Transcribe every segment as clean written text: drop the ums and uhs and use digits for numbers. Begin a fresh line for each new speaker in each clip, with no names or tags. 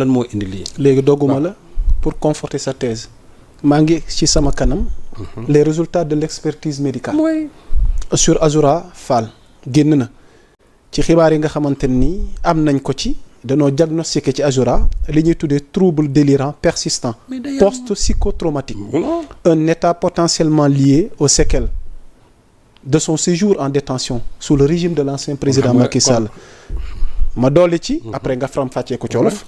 moo indi lii.
léegi dogguma la pour conforter sa thèse maa ngi ci sama kanam. les résultats de l'expertise médicale.
oui.
sur Azoura Fall génn na ci xibaar yi nga xamante ni am nañ ko ci dañoo diagnostiqué ci Azoura li ñuy tuddee trouble délirant persistant post-psychotraumatique, un état potentiellement lié aux séquelles de son séjour en détention sous le régime de l'ancien président Macky Sall. ma dolli ci après nga faram-fàccee ko ci wolof.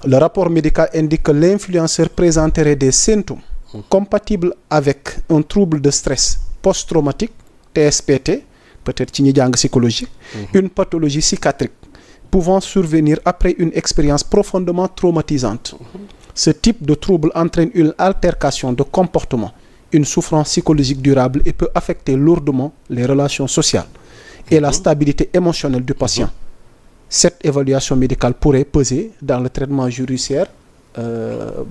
Le rapport médical indique que l'influenceur présenterait des symptômes compatibles avec un trouble de stress post-traumatique, TSPT, peut-être ci ñi jàng psychologie, une pathologie psychiatrique pouvant survenir après une expérience profondément traumatisante. Ce type de trouble entraîne une altercation de comportement, une souffrance psychologique durable et peut affecter lourdement les relations sociales et la stabilité émotionnelle du patient. Cette évaluation médicale pourrait peser dans le traitement judiciaire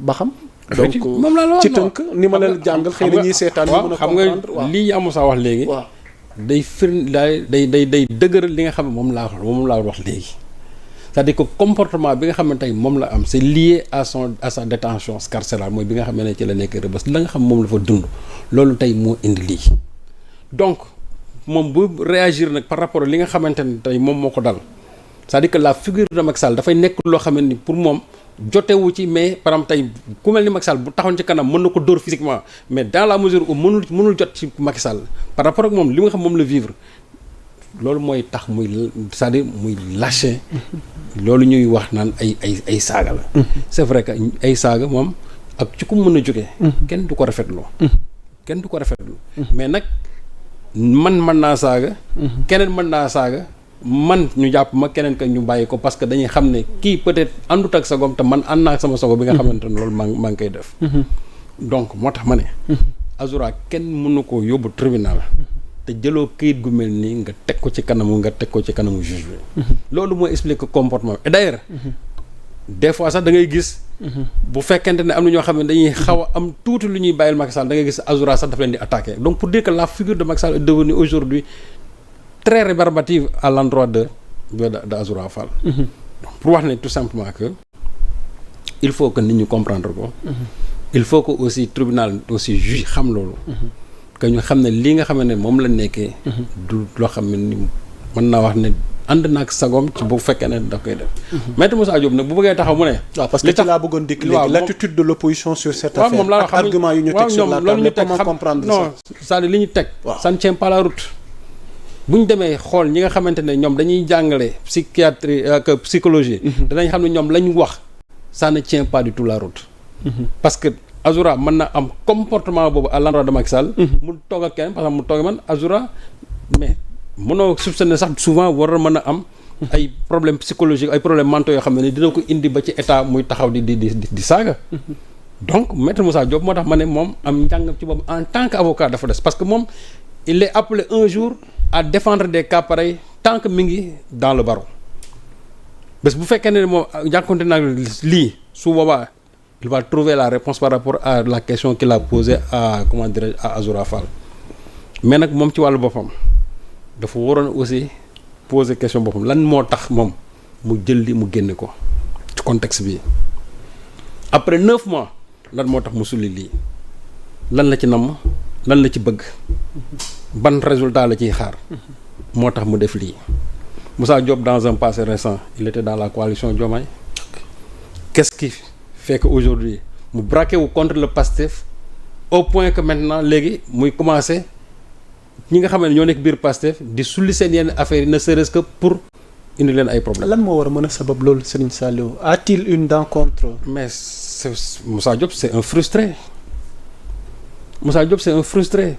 ba xam. donc ci tënk ni ma leen jàngal xëy na ñuy seetaan ñu mën a comprendre.
xam nga lii amu sa wax léegi. day day dëgëral li nga xam ne moom laa wax léegi. c'est-à-dire que comportement bi nga xam ne tey moom la am c'est lié à sa détention carcérale mooy bi nga xam ne ci la nekk Rebeuss la nga xam moom la fa dund loolu tey moo indi lii. donc moom bu réagir nag par rapport li nga xamante ne tey moom moo ko dal c'est-à-dire que la figure de Macky Sall dafay nekk loo xam ne ni pour moom jotewu ci mais par exemple tey ku mel ni Macky Sall bu taxoon ci kanam mën na ko dóor physiquement mais dans la mesure où mënul jot ci Macky Sall par rapport ak moom li nga xam moom la vivre loolu mooy tax muy c'est-à-dire muy lâcher loolu ñuy wax naan ay saaga la. c'est vrai que ay saaga moom ak ci ku mën a jógee. kenn du ko rafetlu. kenn du ko rafetlu. mais nag man mën naa saaga. keneen mën naa saaga. man ñu jàpp ma keneen ka ñu bàyyi ko parce que dañuy xam ne kii peut-être àndut ak sagom te man ànd naa ak sama sago bi nga xamante ne loolu maa ngi koy def. donc moo tax ma ne. Azoura kenn mënu ko yóbbu tribunal. te jëloo këyit gu mel nii nga teg ko ci kanamu juge bi. loolu mooy expliquer comportement et d'ailleurs. des fois sax da ngay gis. bu fekkente ne am na ñoo xam ne dañuy xaw a am tuuti lu ñuy bàyyil Macky Sall da ngay gis Azoura sax daf leen di attaquer donc pour dire que la figure de Macky Sall est devenue aujourd'hui très rébarbative à l'endroit de Azoura Fall. Pour wax ne tout simplement que il faut que nit ñu comprendre ko. il faut que aussi tribunal aussi juge xam loolu. que ñu xam ne lii nga xam ne moom la nekkee. du loo xam ne ni mën naa wax ne ànd naag sagom ci bu fekkee ne da koy def. Maître Moussa Diop nag bu bëggee taxaw mu ne.
waaw parce que ci laa bëggoon dikk léegi l'attitude de l'opposition sur cette affaire.
moom laa
ak argument yu ñu teg sur la table comment comprendre ça.
non c'est-à-dire li ñu teg. ça ne tient pas la route. bu ñu demee xool ñi nga xamante ne ñoom dañuy jàngale psychiatrie ak psychologie. danañ xam ne ñoom la ñu wax ça ne tient pas du tout la route. parce que Azoura mën na am comportement boobu à l'endroit de Macky Sall. mu toog ak kenn parce que mu toog man Azoura mais mënoo soupçonner sax souvent war a mën a am. ay problèmes psychologiques ay problèmes mentaux yoo xam ne dina ko indi ba ci état muy taxaw di saaga. donc Maître Moussa Diop moo tax ma ne moom am njàngam ci boobu en tant qu'avocat dafa des parce que moom il est appelé un jour. à défendre des cas pareils tant que mi ngi dans le barreau bés bu fekkee ne moom jànkonte nag lii su boobaa il va trouver la réponse par rapport à la question qu'il a posée à comment dirais à Azoura Fall mais nag moom ci wàllu boppam dafa waroon aussi poser question boppam lan moo tax moom mu jël li mu génne ko ci contexte bi après 9 mois lan moo tax mu sulli lii lan la ci namm lan la ci bëgg ban résultat la ciy xaar moo tax mu def lii Moussa Diop dans un passé récent il était dans la coalition Diomaye qu'est-ce qui fait que aujourd'hui mu braqué wu contre le Pastef au point que maintenant léegi muy commencer ñi nga xam ne ñoo nekk biir Pastef di sulli seen yenn affaires yi ne serait-ce que pour indi leen ay problèmes.
lan moo war a mën a sabab loolu Serigne Saliou a-t-il une dent contre.
mais Moussa Diop c'est un frustré. Moussa Diop c'est un frustré.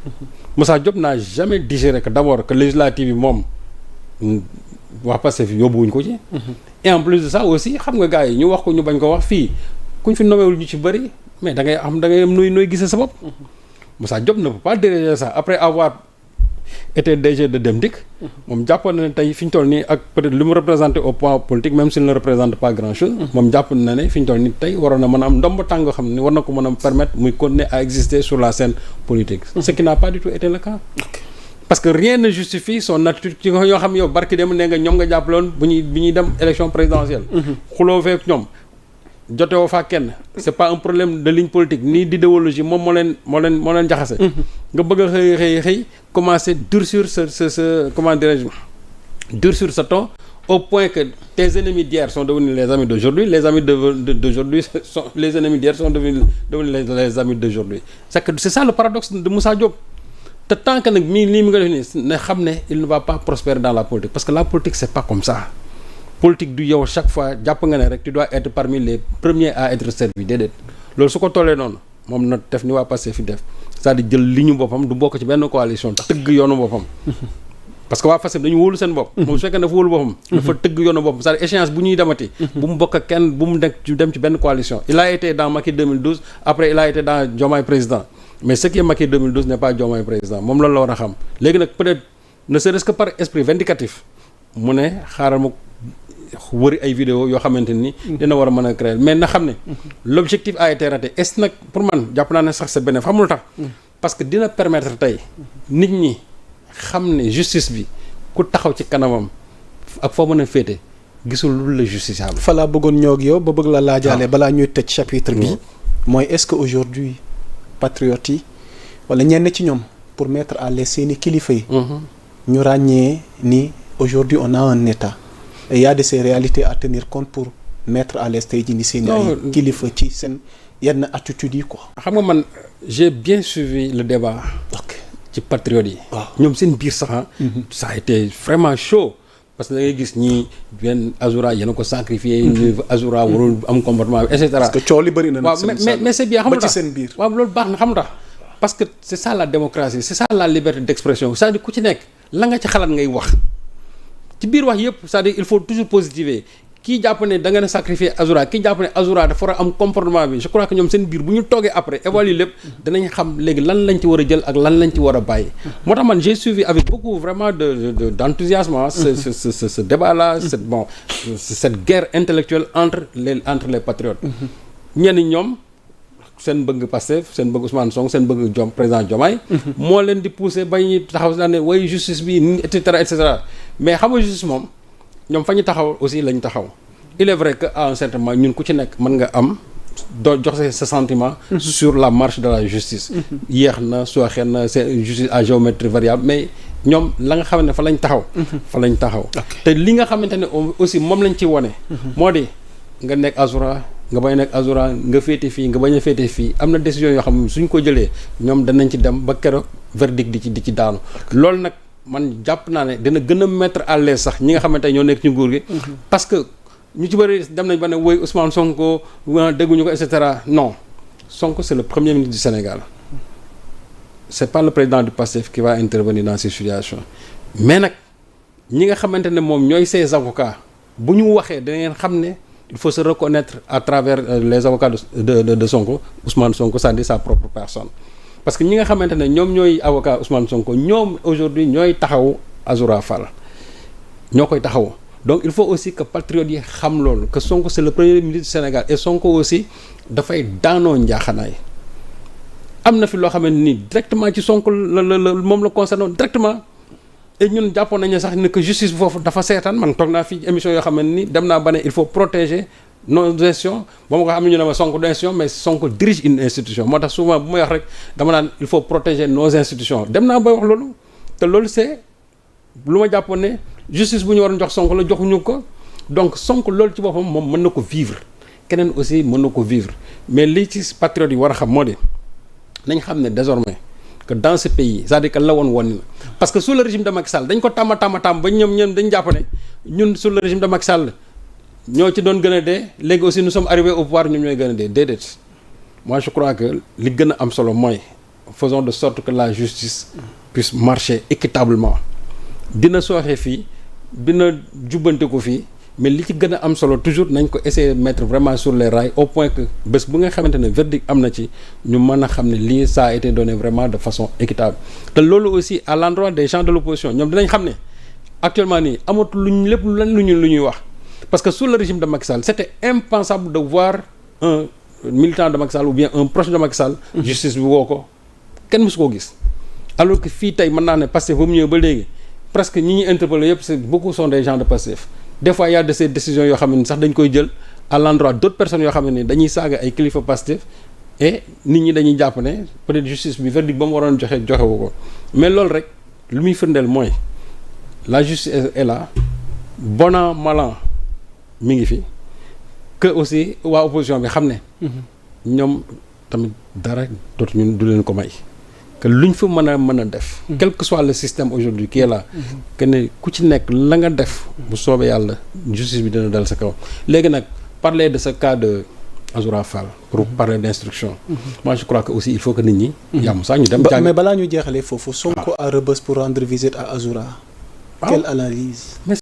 Moussa Diop n'a jamais digéré que d'abord que législative yi moom wax Pastef yóbbuwuñ ko ci. et en plus de ça aussi xam nga gars yi ñu wax ko ñu bañ ko wax fii kuñ fi nomewul ñu ci bëri mais da ngay am nooy gisee sa bopp. Moussa Diop ne peut pas diriger ça après avoir été DG de Dem Dikk. moom jàppoon na ne tey fi ñu toll nii ak peut-être li mu représenté au point politique même s'il ne représente pas grand-chose. moom jàpp na ne fi ñu toll nii tey waroon na mën a am ndomb tàng yoo xam ne war na ko mën a permettre muy continuer à exister sur la scène politique. ce qui n'a pas du tout été le cas. parce que rien ne justifie son attitude ci yoo xam yow barki dem ne nga ñoom nga jàppaloon bi ñuy dem élection présidentielle. xuloo feek ñoom jotewoo faa kenn c'est pas un problème de ligne politique ni d'idéologie moom moo leen jaxase. nga bëgg a xëy commencer durcir sa comment dirais-je durcir sa ton au point que tes ennemis d'hier sont devenus les amis d'aujourd'hui, les amis d'aujourd'hui sont les ennemis d'hier sont devenus les amis d'aujourd'hui. C'est ça le paradoxe de Moussa Diop. te tant que nag lii mi nga def nii ne xam ne il ne va pas prospérer dans la politique parce que la politique c'est pas comme ça. Politique du yow chaque fois jàpp nga ne rek tu dois être parmi les premiers à être servi déedéet loolu su ko tollee noonu moom na def ni waa Pastef fi def c'est-à-dire jël li ñu boppam du bokk ci benn coalition tëgg yoonu boppam. parce que waa Pastef dañu wóolu seen bopp. moom su fekkee dafa wóolu boppam. dafa tëgg yoonu boppam c'est-à-dire échéance bu ñuy demati. bu mu bokk ak kenn bu mu nekk dem ci benn coalition. il a été dans Macky 2012 après il a été dans Diomaye président mais ce qui est Macky 2012 n'est pas Diomaye président moom loolu la war a xam léegi nag peut-être ne serait-ce que par esprit vindicatif mu ne xaaral ma wëri ay vidéo yoo xamante ni dina war a mën a créer mais na xam ne l'objectif a été raté est nag pour man jàpp naa ne sax sa bénéfice xamul tax parce que dina permettre tey nit ñi xam ne justice bi ku taxaw ci kanamam ak foo mën a féete gisul lu la justiciable.
fa laa bëggoon ñëw ak yow ba bëgg la laajaale balaa ñuy tëj chapitre bi mooy est-ce que aujourd'hui patriotes yi wala ñenn ci ñoom pour mettre à l'aise seeni kilifa yi ñu ràññee ni aujourd'hui on a un état et il y a de ces réalités à tenir compte pour mettre à l'aise tey jii ni seeni ay kilifa ci seen yenn attitudes yi quoi.
xam nga man j'ai bien suivi le débat ci patriotes yi ñoom seen biir sax ça a été vraiment chaud parce que da ngay gis ñi benn Azoura yéen a ko sacrifié ñu Azoura warul am comportement bi et cetera.
parce que coow li bëri na.
waaw mais c'est bien xam nga
ba ci seen biir.
waaw loolu baax na xam nga parce que c'est ça la démocratie c'est ça la liberté d'expression c'est-à-dire ku ci nekk la nga ci xalaat ngay wax ci biir wax yëpp c'est-à-dire il faut toujours positiver kii jàpp ne da nga ne sacrifier Azoura kii jàpp ne Azoura dafa war a am comportement bi je crois que ñoom seen biir bu ñu toogee après évaluer lépp danañ xam léegi lan lañ ci war a jël ak lan lañ ci war a bàyyi. moo tax man j'ai suivi avec beaucoup vraiment d'enthousiasme ce débat là cette guerre intellectuelle entre les patriotes. ñenn ñoom seen bëgg Pastef seen bëgg Ousmane Sonko seen bëgg président Diomaye moo leen di pousser ba ñuy taxaw si ne way justice bi et cetera mais xam nga justice moom. ñoom fa ñu taxaw aussi lañ taxaw il est vrai que à un certain moment ñun ku ci nekk mën nga am doo jox sa sentiment sur la marche de la justice yéex na sooxee na c'est justice à géométrie variable mais ñoom la nga xamante ne fa lañ taxaw te li nga xamante ne aussi moom lañ ci wone moo di nga nekk Azoura nga bañ a nekk Azoura nga féete fii nga bañ a féete fii am na décision yoo xam ne suñ ko jëlee ñoom danañ ci dem ba keroog verdict di ci daanu loolu nag man jàpp naa ne dina gën a mettre à l'aise sax ñi nga xamante ne ñoo nekk ci nguur gi parce que ñu ci bëri dem nañ ba ne woy Ousmane Sonko dégguñu ko et cetera non Sonko c'est le premier ministre du Sénégal c'est pas le président du PASTEF qui va intervenir dans ces situations mais nag ñi nga xamante ne moom ñooy ses avocats bu ñu waxee da ngeen xam ne il faut se reconnaître à travers les avocats de Sonko Ousmane Sonko c'est-à-dire sa propre personne parce que ñi nga xamante ne ñoom ñooy avocat Ousmane Sonko ñoom aujourd'hui ñooy taxaw Azoura Fall ñoo koy taxaw donc il faut aussi que patriotes yi xam loolu que Sonko c'est le premier ministre du Sénégal et Sonko aussi dafay daanoo njaaxanaay am na fi loo xamante ni directement ci Sonko la moom la concerné directement et ñun jàppoon nañu sax ne que justice bi foofu dafa seetaan man toog naa fi émission yoo xamante ni dem naa ba ne il faut protéger nos institutions ba ma ko xam ne ñu ne ma Sonko d'institution mais Sonko dirige une institution moo tax souvent bu may wax rek dama naan il faut protéger nos institutions dem naa bay wax loolu te loolu c'est lu ma jàppoon ne justice bu ñu waroon jox Sonko la joxuñu ko donc Sonko loolu ci boppam moom mën na ko vivre keneen aussi mën na ko vivre mais li ci patriotes yi war a xam moo di nañ xam ne désormais que dans ce pays c'est-à-dire que la woon na parce que sous le régime de Macky Sall dañ ko tàmm ba ñoom dañ jàpp ne ñun sous le régime de Macky Sall ñoo ci doon gën a dee léegi aussi nous sommes arrivés au pouvoir ñoom ñooy gën a dee déedéet moi je crois que li gën a am solo mooy faisons de sorte que la justice puisse marcher équitablement dina sooxee fii dina jubbante ko fii mais li ci gën a am solo toujours nañ ko essayer de mettre vraiment sur les rails au point que bés bu nga xamante ne verdict am na ci ñu mën a xam ne lii ça a été donné vraiment de façon équitable te loolu aussi à l'endroit des gens de l'opposition ñoom dinañ xam ne actuellement nii amatul luñ lépp lan lu ñuy wax parce que sous le régime de Macky Sall c'était impensable de voir un militant de Macky Sall ou bien un proche de Macky Sall justice bi woo ko kenn mësu koo gis alors que fii tey mën naa ne Pastef ba mu ñëwee ba léegi presque ñi ñuy interpellé yëpp c'est beaucoup sont des gens de Pastef des fois il y a de ces décisions yoo xam ne sax dañ koy jël à l'endroit d'autres personnes yoo xam ne ni dañuy saaga ay kilifa Pastef et nit ñi dañuy jàpp ne peut-être justice bi verdict ba mu waroon joxewu ko mais loolu rek lu muy firndeel mooy la justice est là bon an mal an mi ngi fi que aussi waa opposition bi xam ne ñoom tamit dara dootu ñun du leen ko may que luñ fa mën a def quel que soit le système aujourd'hui qui est là que ne ku ci nekk la nga def bu soobee yàlla justice bi dina dal sa kaw léegi nag parler de ce cas de Azoura Fall pour parler d'instruction moi je crois que aussi il faut que nit ñi yàmm sax ñu dem jàng
mais balaa ñu jeexalee foofu Sonko à Rebeuss pour rendre visite à Azoura quelle analyse